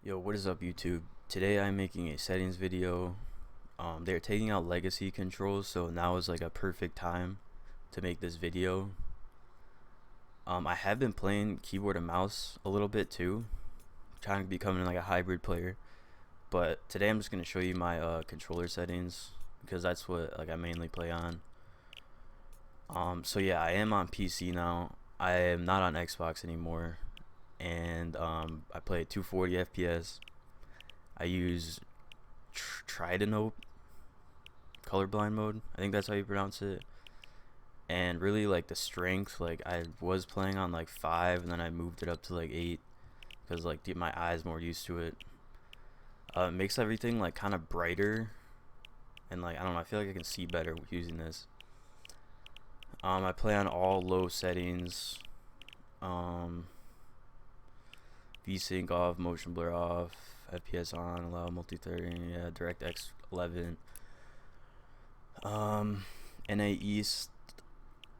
Yo, what is up, YouTube? Today I'm making a settings video. They're taking out legacy controls, so now is like a perfect time to make this video. I have been playing keyboard and mouse a little bit too, trying to become like a hybrid player. But today I'm just gonna show you my controller settings because that's what I mainly play on. So yeah, I am on PC now. I am not on Xbox anymore, and I play at 240 FPS. I use Tridenope colorblind mode. I think that's how you pronounce it. And really, like, the strength, like, I was playing on like 5, and then I moved it up to like 8 because like my eyes more used to it. It makes everything like kind of brighter, and like I don't know, I feel like I can see better using this. I play on all low settings. VSync off, motion blur off, FPS on, allow multi-threading, yeah, DirectX 11. NA East,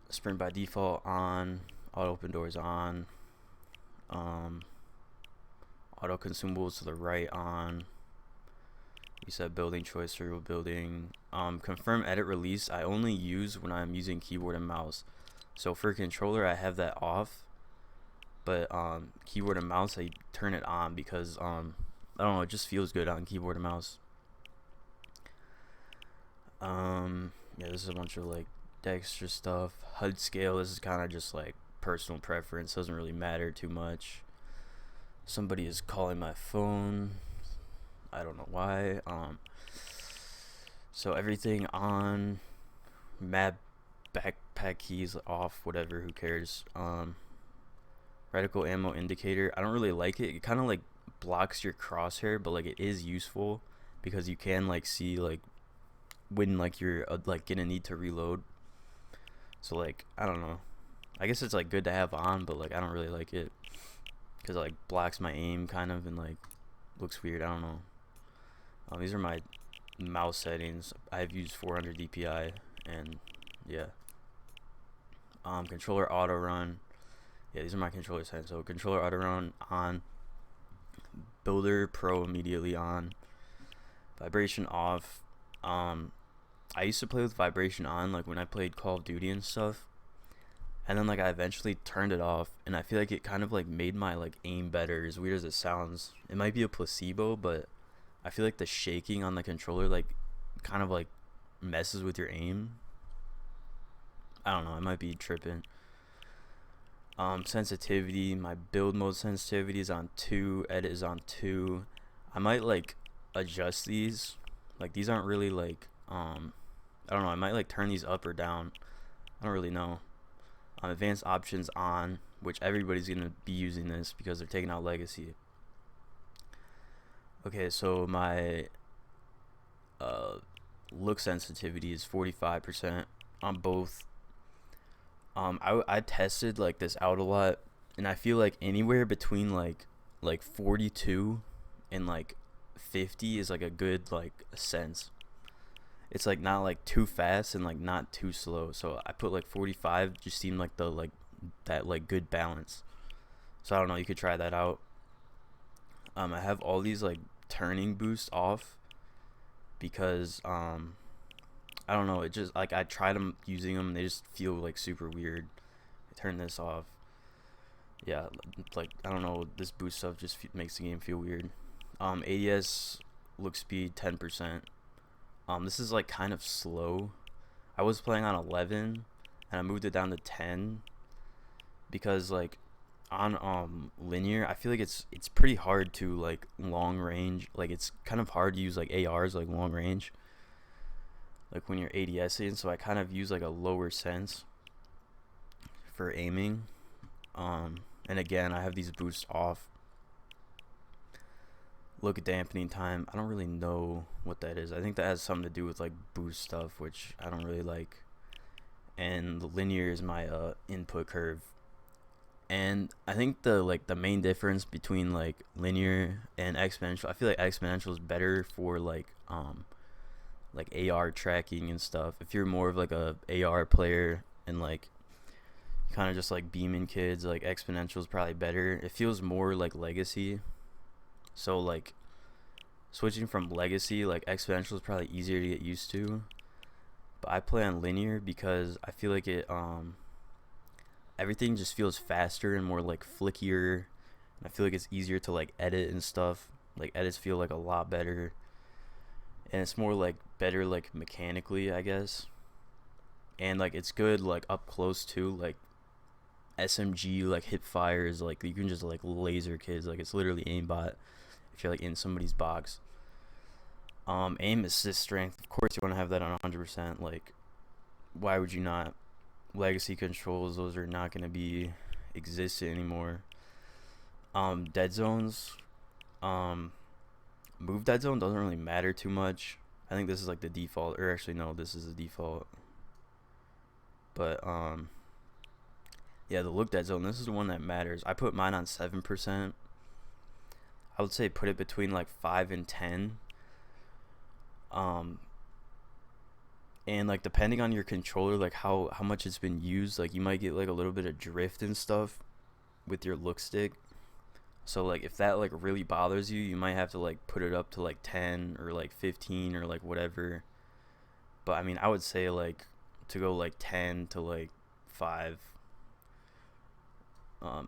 sprint by default on, auto open doors on, auto consumables to the right on, reset building choice, serial building. Confirm edit release I only use when I'm using keyboard and mouse. So for controller I have that off, but keyboard and mouse I turn it on because I don't know, it just feels good on keyboard and mouse. Yeah, this is a bunch of like extra stuff. HUD scale, this is kind of just like personal preference, doesn't really matter too much. Somebody is calling my phone, I don't know why. So everything on, map backpack keys off, whatever, who cares. Reticle ammo indicator, I don't really like it. It kind of like blocks your crosshair, but like it is useful because you can like see like when like you're like gonna need to reload. So like I don't know, I guess it's like good to have on, but like I don't really like it because it like blocks my aim kind of, and like looks weird. I don't know. These are my mouse settings. I've used 400 DPI, and yeah. Controller auto run, yeah, these are my controller settings. So controller auto run on, builder pro immediately on, vibration off. I used to play with vibration on like when I played Call of Duty and stuff, and then like I eventually turned it off, and I feel like it kind of like made my like aim better, as weird as it sounds. It might be a placebo, but I feel like the shaking on the controller like kind of like messes with your aim. I don't know, I might be tripping. Sensitivity, my build mode sensitivity is on 2, edit is on 2. I might like adjust these. Like these aren't really like I don't know, I might like turn these up or down. I don't really know. Advanced options on, which everybody's gonna be using this because they're taking out legacy. Okay, so my look sensitivity is 45% on both. I tested like this out a lot, and I feel like anywhere between like 42 and like 50 is like a good like sense. It's like not like too fast and like not too slow. So I put like 45, just seemed like the like that like good balance. So I don't know, you could try that out. I have all these like turning boosts off because I don't know, it just like I tried them using them, they just feel like super weird. I turn this off. Yeah, like I don't know, this boost stuff just makes the game feel weird. ADS look speed 10%. This is like kind of slow. I was playing on 11 and I moved it down to 10 because like on linear I feel like it's pretty hard to like long range, like it's kind of hard to use like ARs like long range, like when you're ADSing, so I kind of use like a lower sense for aiming. And again, I have these boosts off. Look dampening time, I don't really know what that is. I think that has something to do with like boost stuff, which I don't really like. And the linear is my input curve. And I think the main difference between like linear and exponential, I feel like exponential is better for like AR tracking and stuff. If you're more of like a AR player and like kind of just like beaming kids, like exponential is probably better. It feels more like legacy. So like switching from legacy, like exponential is probably easier to get used to. But I play on linear because I feel like it everything just feels faster and more like flickier. And I feel like it's easier to like edit and stuff. Like edits feel like a lot better. And it's more like better like mechanically, I guess. And like it's good like up close too. Like SMG like hip fires, like you can just like laser kids. Like it's literally aimbot if you're like in somebody's box. Aim assist strength, of course you want to have that on 100%. Like why would you not? Legacy controls, those are not going to be existent anymore. Dead zones, move dead zone doesn't really matter too much. I think this is like the default, or actually no, this is the default. But yeah, the look dead zone, this is the one that matters. I put mine on 7%. I would say put it between like 5 and 10. And like depending on your controller, like how much it's been used, like you might get like a little bit of drift and stuff with your look stick. So like if that like really bothers you, you might have to like put it up to like 10 or like 15 or like whatever. But I mean, I would say like to go like 10 to like 5.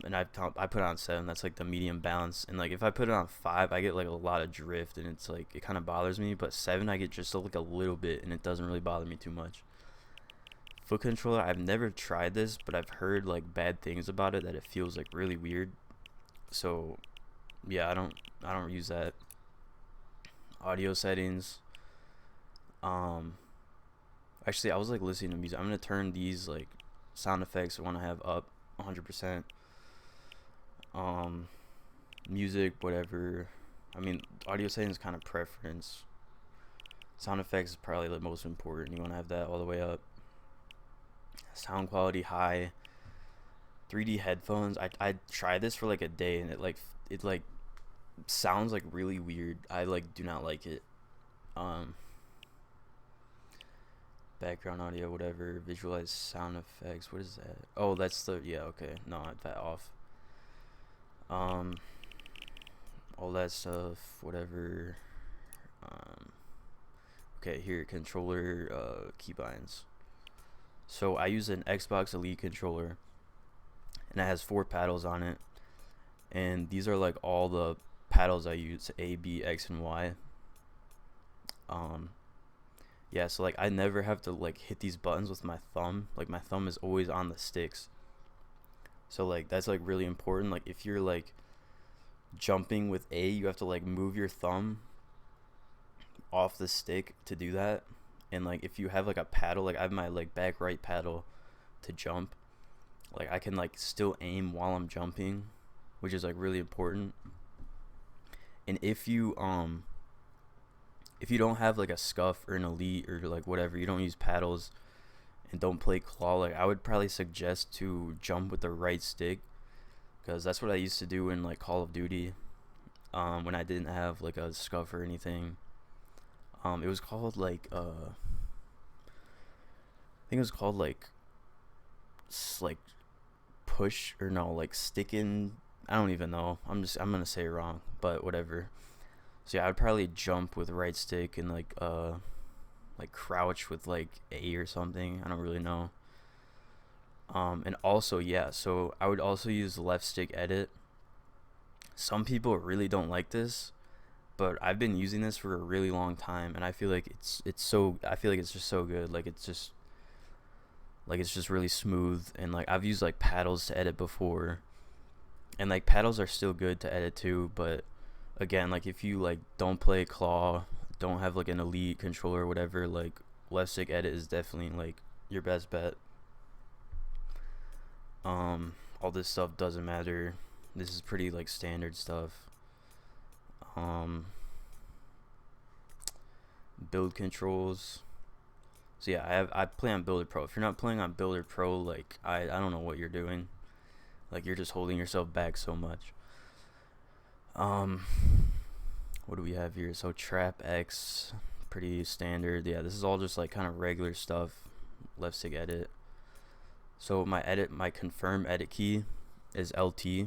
And I put it on 7. That's like the medium balance. And like if I put it on 5, I get like a lot of drift, and it's like it kind of bothers me. But 7, I get just like a little bit, and it doesn't really bother me too much. Foot controller, I've never tried this, but I've heard like bad things about it, that it feels like really weird. So yeah, I don't use that. Audio settings. Actually, I was like listening to music. I'm gonna turn these like sound effects I want to have up 100%. Music, whatever. I mean, audio settings kind of preference. Sound effects is probably the most important. You want to have that all the way up. Sound quality high. 3D headphones. I tried this for like a day, and it sounds like really weird. I like do not like it. Background audio, whatever. Visualize sound effects. What is that? Oh, that's the, yeah, okay. No, I have that off. All that stuff, whatever. Okay, here, controller, keybinds. So I use an Xbox Elite controller, and it has 4 paddles on it. And these are like all the paddles I use: A, B, X, and Y. Yeah, so like I never have to like hit these buttons with my thumb. Like my thumb is always on the sticks. So like that's like really important. Like if you're like jumping with A, you have to like move your thumb off the stick to do that. And like if you have like a paddle, like I have my like back right paddle to jump, like I can like still aim while I'm jumping, which is like really important. And if you don't have like a scuff or an elite or like whatever, you don't use paddles and don't play claw, like I would probably suggest to jump with the right stick, because that's what I used to do in like Call of Duty, when I didn't have like a scuff or anything. It was called like I think it was called like push, or no, like sticking. I don't even know. I'm gonna say it wrong, but whatever. So yeah, I'd probably jump with right stick and like crouch with like A or something. I don't really know. And also, yeah, so I would also use left stick edit. Some people really don't like this, but I've been using this for a really long time, and I feel like it's just so good. Like it's just really smooth, and like I've used like paddles to edit before, and like paddles are still good to edit too, but again, like if you like don't play claw, don't have like an elite controller or whatever, like left stick edit is definitely like your best bet. All this stuff doesn't matter. This is pretty like standard stuff. Build controls. So yeah, I play on Builder Pro. If you're not playing on Builder Pro, like I don't know what you're doing. Like you're just holding yourself back so much. What do we have here? So Trap X, pretty standard. Yeah, this is all just like kind of regular stuff. Left stick edit. So my confirm edit key is LT.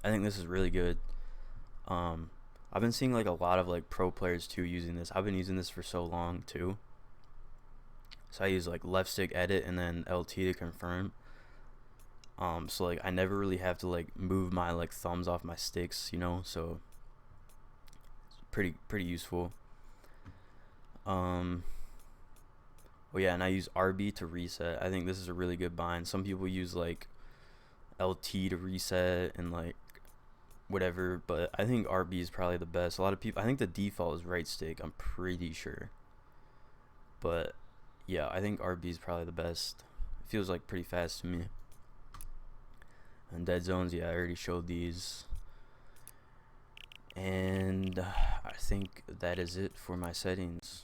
I think this is really good. Um, I've been seeing like a lot of like pro players too using this. I've been using this for so long too. So I use like left stick edit and then LT to confirm. So like I never really have to like move my like thumbs off my sticks, you know. So it's pretty useful. Um, oh yeah, and I use RB to reset. I think this is a really good bind. Some people use like LT to reset and like whatever, but I think RB is probably the best. A lot of people, I think the default is right stick. I'm pretty sure, but yeah, I think RB is probably the best. It feels like pretty fast to me. And dead zones, yeah, I already showed these. And I think that is it for my settings.